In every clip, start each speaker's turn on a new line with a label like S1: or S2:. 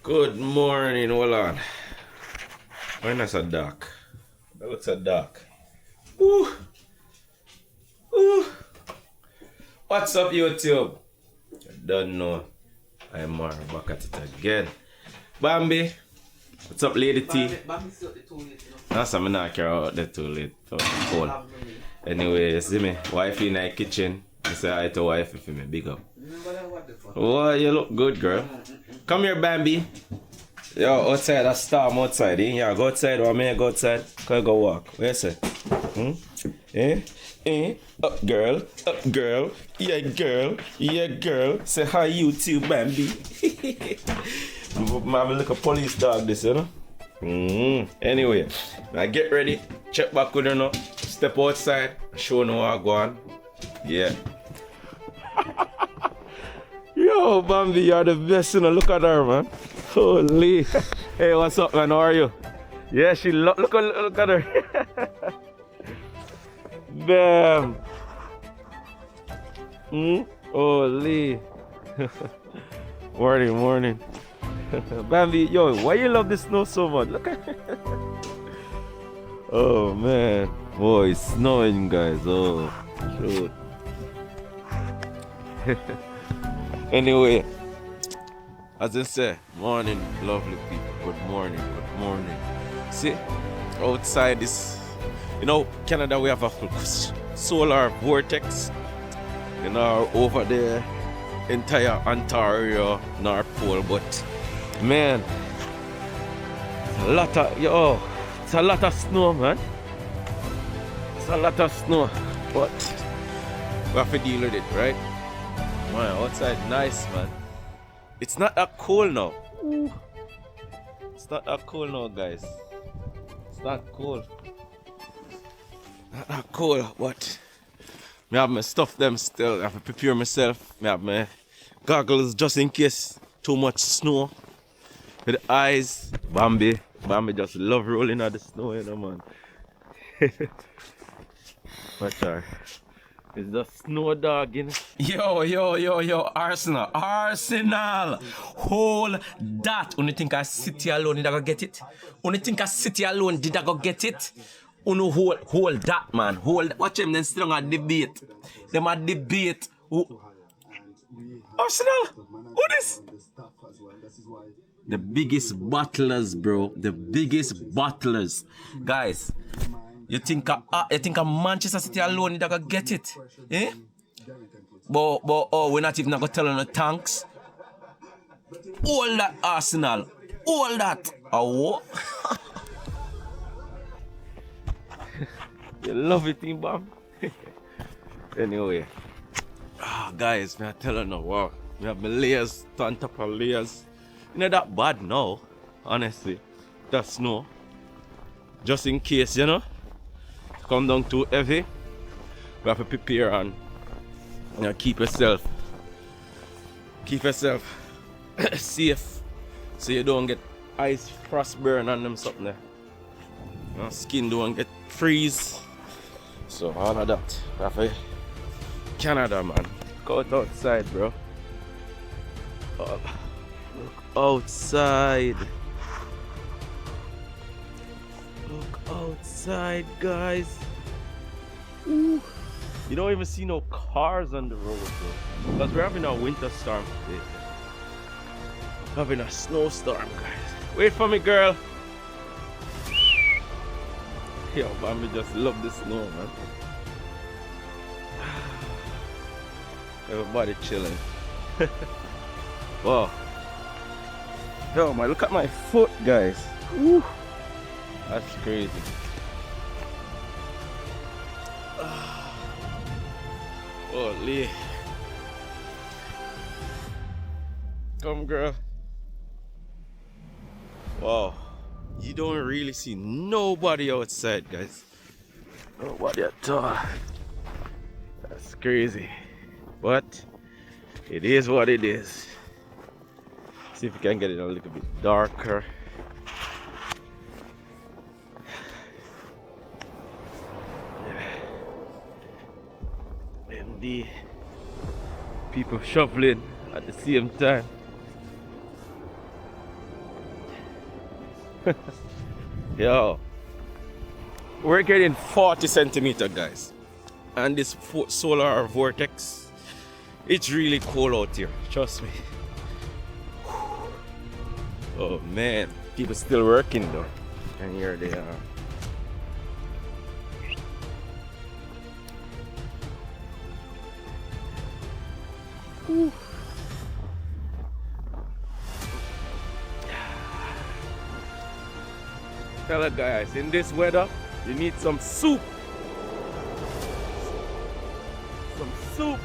S1: Good morning, hold on. When is it dark? That looks so dark. Ooh. Ooh. What's up, YouTube? I don't know. I'm more back at it again. Bambi. What's up, Lady T?
S2: Bambi's out the too late, you know.
S1: That's something I care out there too late. Cold. Anyway, you see me? Wifey in the kitchen. I say hi to wifey for me. Big up.
S2: What the fuck?
S1: Oh, you look good, girl. Come here, Bambi. Yo, outside, that's storm outside. Yeah, go outside. Or may I go outside? Can I go walk? Where you say? Up, girl. Up, girl. Yeah, girl. Yeah, girl. Say hi, you too, Bambi. Mama, look a police dog, this, you know? Anyway, now get ready. Check back with her now. Step outside. Show no what go on. Yeah. Yo, Bambi, you're the best, you know. Look at her, man. Holy. Hey, what's up, man? How are you? Yeah, she look at her. Bam. Holy. Morning. Bambi, yo, why you love the snow so much? Look at Oh, man. Boy, it's snowing, guys. Oh, shoot. Anyway, as I say, morning, lovely people. Good morning. See, outside this, you know, Canada, we have a solar vortex. You know, over there, entire Ontario, North Pole. But man, it's a lot of snow, man. It's a lot of snow, but we have to deal with it, right? Man, outside nice, man. It's not that cold now. Ooh. It's not that cold now, guys. It's not cold. Not that cold, but I have my stuff them still. I have to prepare myself. I have my goggles just in case too much snow. With the eyes, Bambi just love rolling on the snow, you know, man. Watch her. It's the snow dog, you know. Yo, Arsenal. Hold that. Only think I city alone did I go get it? Only think I city alone did I go get it? Uno hold that, man. Watch them then still on debate. Them a debate. Arsenal? Who this? The biggest battlers, bro. The biggest battlers. Guys, you think Manchester City alone did I go get it? Eh? But we're not even gonna tell on the tanks. All that Arsenal. All that. Oh. You love it, team bomb. Anyway. Guys, man, I tell you now, wow. We have the layers on top of layers. You know that bad now, honestly. That snow. Just in case, you know. Come down too heavy. We have to prepare and keep yourself safe so you don't get ice frost burn on them something there. Your skin don't get freeze. So all of that. We have to Canada, man. Go outside, bro. Look outside. Look outside, guys. Ooh. You don't even see no cars on the road, bro. Because we're having a winter storm today. We're having a snowstorm, guys. Wait for me, girl. Yo, Bambi just love the snow, man. Everybody chilling. Wow. Yo, man, look at my foot, guys. Woo. That's crazy. Holy. Come, girl. Wow. You don't really see nobody outside, guys. Nobody at all. That's crazy. But it is what it is. See if we can get it a little bit darker. And the people shuffling at the same time. Yo, we're getting 40 centimeter, guys. And this solar vortex, it's really cold out here, trust me. Oh man, people still working though. And here they are. Whew. Tell it guys, in this weather, you need some soup. Some soup.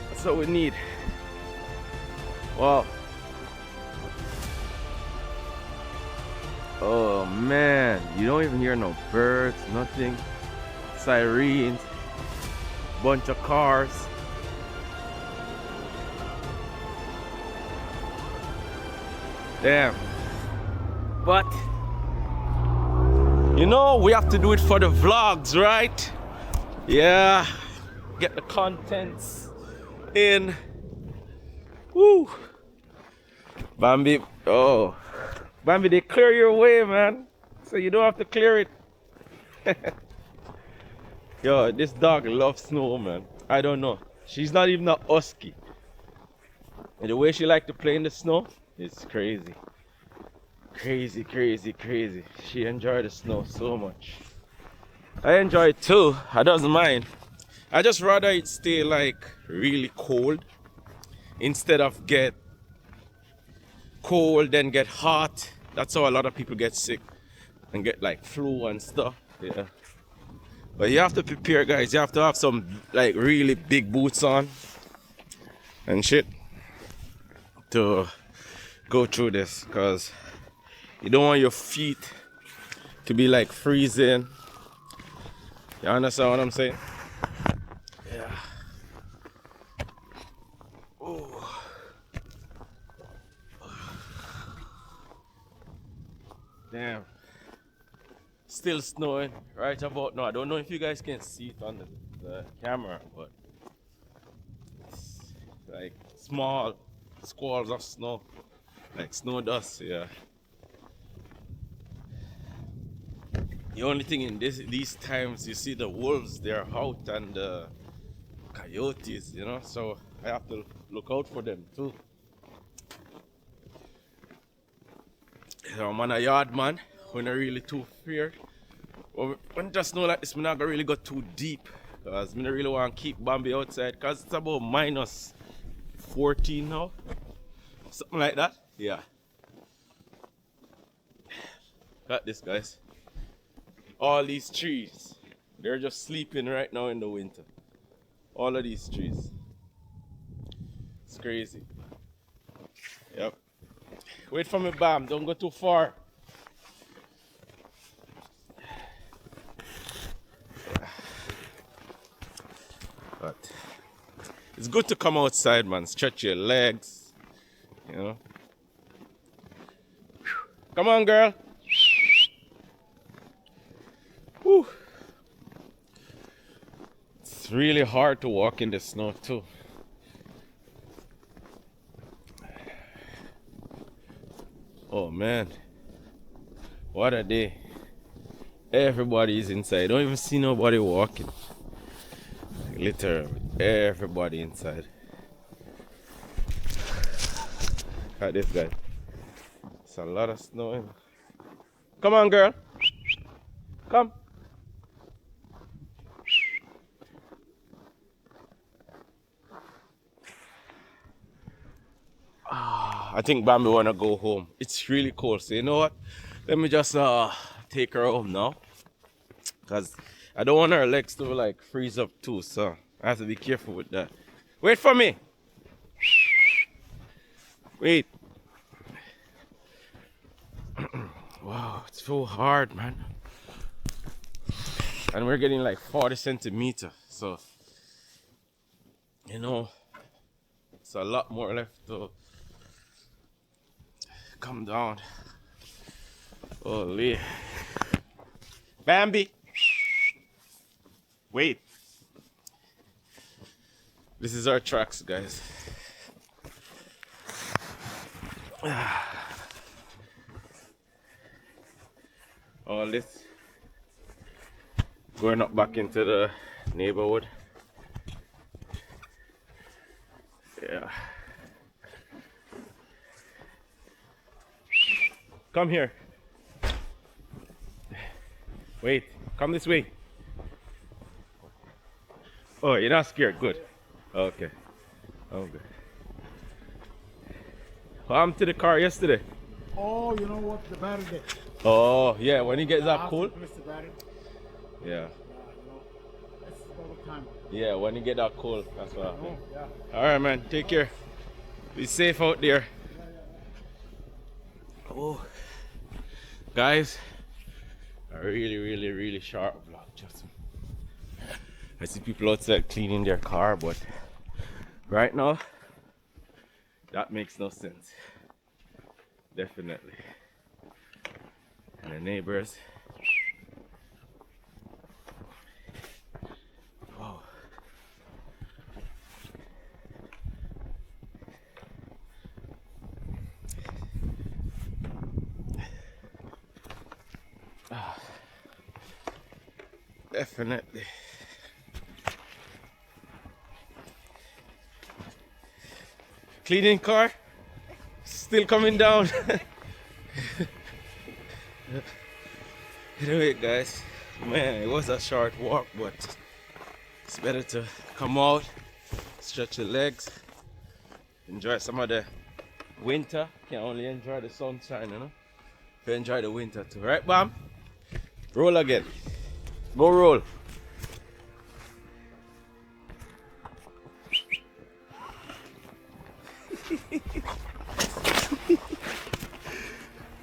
S1: That's what we need. Wow. Oh man, you don't even hear no birds, nothing. Sirens, bunch of cars. Damn. But you know, we have to do it for the vlogs, right? Yeah. Get the contents in. Woo. Bambi. Oh. Bambi, they clear your way, man. So you don't have to clear it. Yo, this dog loves snow, man. I don't know. She's not even a husky. And the way she likes to play in the snow, it's crazy. Crazy, crazy, crazy. She enjoys the snow so much. I enjoy it too. I don't mind. I just rather it stay like really cold instead of get cold then get hot. That's how a lot of people get sick and get like flu and stuff. Yeah. But you have to prepare, guys. You have to have some like really big boots on and shit to go through this, because you don't want your feet to be like freezing. You understand what I'm saying? Yeah. Ooh. Damn. Still snowing right about now. I don't know if you guys can see it on the camera, but it's like small squalls of snow, like snow dust. Yeah. The only thing in these times, you see the wolves, they're out, and the coyotes, you know, so I have to look out for them too. I'm on a yard, man. We're not really too feared. When just know like this, I'm not gonna really go too deep, because I don't really want to keep Bambi outside, because it's about minus 14 now, something like that. Yeah. Got this, guys. All these trees, they're just sleeping right now in the winter. All of these trees. It's crazy. Yep. Wait for me, Bam. Don't go too far. But it's good to come outside, man. Stretch your legs, you know. Come on, girl. Whew. It's really hard to walk in the snow too. Oh man, what a day. Everybody is inside. Don't even see nobody walking. Literally, everybody inside. Look at this guy. It's a lot of snow in. Come on, girl. Come. I think Bambi wanna go home. It's really cold, so you know what? Let me just take her home now, cause I don't want her legs to like freeze up too. So I have to be careful with that. Wait for me. Wait. Wow, it's so hard, man. And we're getting like 40 centimeters, so you know, it's a lot more left to come down. Holy. Bambi. Wait. This is our tracks, guys. all this going up back into the neighborhood. Yeah. Come here. Wait, come this way. Oh, you're not scared. Good. Okay. Okay. What happened to the car yesterday?
S3: Oh, you know what? The battery dead.
S1: Oh, yeah, when it gets that cold.
S3: The battery.
S1: Yeah.
S3: You know, that's all the time.
S1: Yeah, when you get that cold, that's what happens.
S3: Oh, yeah.
S1: Alright, man, take care. Be safe out there. Oh, guys, a really sharp vlog. Just I see people outside cleaning their car, but right now that makes no sense. Definitely. And the neighbors. Wow. Definitely. Cleaning car, still coming down. Anyway, guys, man, it was a short walk, but it's better to come out, stretch your legs, enjoy some of the winter. Can't only enjoy the sunshine, you know. You enjoy the winter too, right, Bam? Roll again. Go roll.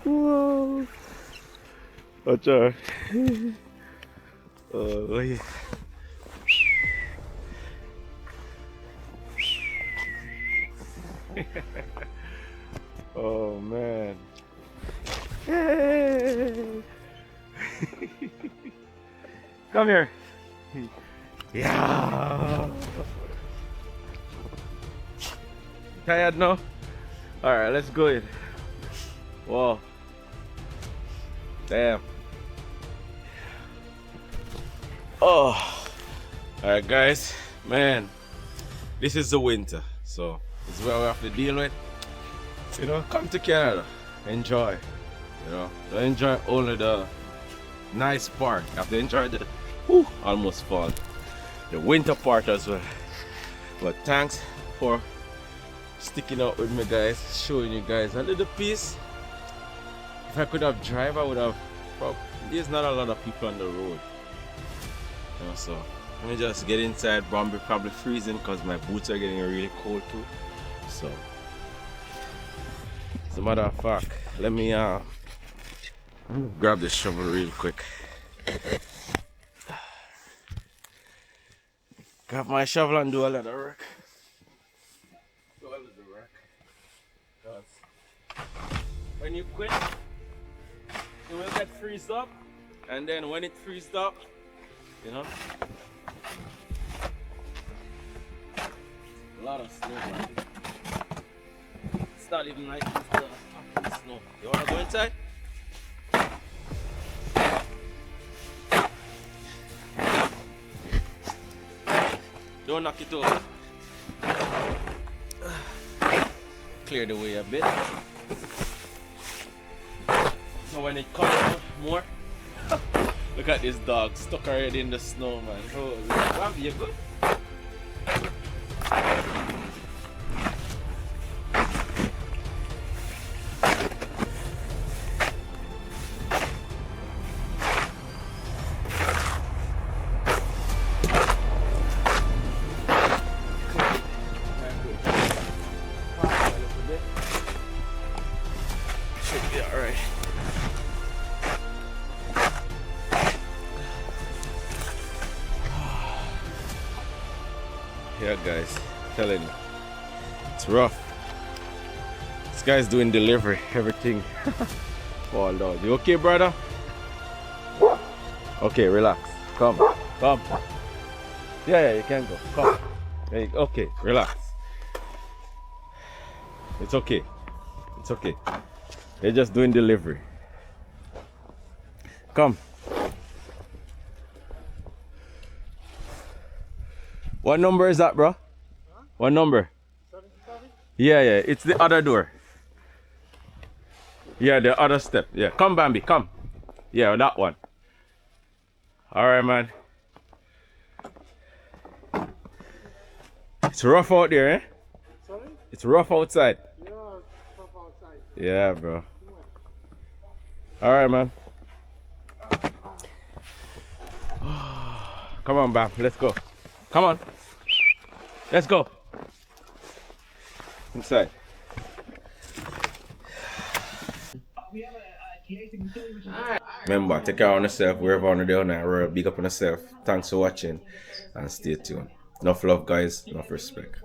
S1: Whoa. Watch out. Oh, yeah. Oh, man. Hey. Come here. Yeah. Tired now? Alright, let's go in. Whoa. Damn. Oh. Alright, guys. Man, this is the winter. So, this is what we have to deal with. You know, come to Canada. Enjoy. You know, don't enjoy only the nice part. You have to enjoy the almost fall. The winter part as well. But thanks for sticking out with me, guys, showing you guys a little piece. If I could have drive, I would have probably, there's not a lot of people on the road, you know, so let me just get inside. Probably freezing because my boots are getting really cold too. So as a matter of fact, let me grab this shovel real quick. Grab my shovel and do a lot of work. When you quit, it will get freezed up, and then when it freezed up, you know, a lot of snow, man. It's not even like it's the fucking snow. You wanna go inside? Don't knock it over. Clear the way a bit. So when it comes out more, look at this dog stuck already in the snow, man. Oh, Bam, you good? Should be alright. Yeah, guys, telling you, it's rough. This guy's doing delivery, everything. Oh Lord, you okay, brother? Okay, relax. Come. Yeah, you can go. Come. Hey, okay, relax. It's okay. It's okay. They're just doing delivery. Come. What number is that, bro? What number?
S3: 77?
S1: Yeah, yeah. It's the other door. Yeah, the other step. Yeah. Come, Bambi. Come. Yeah, that one. All right, man. It's rough out there, eh?
S3: Sorry?
S1: It's rough outside.
S3: Yeah, stop outside.
S1: Yeah, bro. All right, man. Come on, Bam. Let's go. Come on. Let's go. Inside. Remember, take care of yourself wherever on the day on that road. Big up on yourself. Thanks for watching and stay tuned. Enough love, guys. Enough respect.